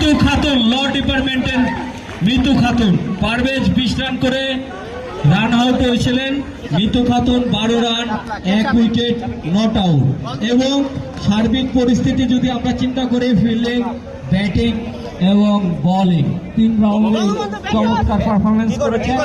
মিতু খাতুন, ল ডিপার্টমেন্টের মিতু খাতুন। পারভেজ 20 রান করে run out হয়েছিলেন। Mitu Khatun 12 run, 1 wicket, not out. এবং সার্বিক পরিস্থিতি যদি আমরা চিন্তা করি, ফিল্ডিং, ব্যাটিং এবং বোলিং 3 রাউন্ডে চমৎকার পারফরমেন্স করেছেন।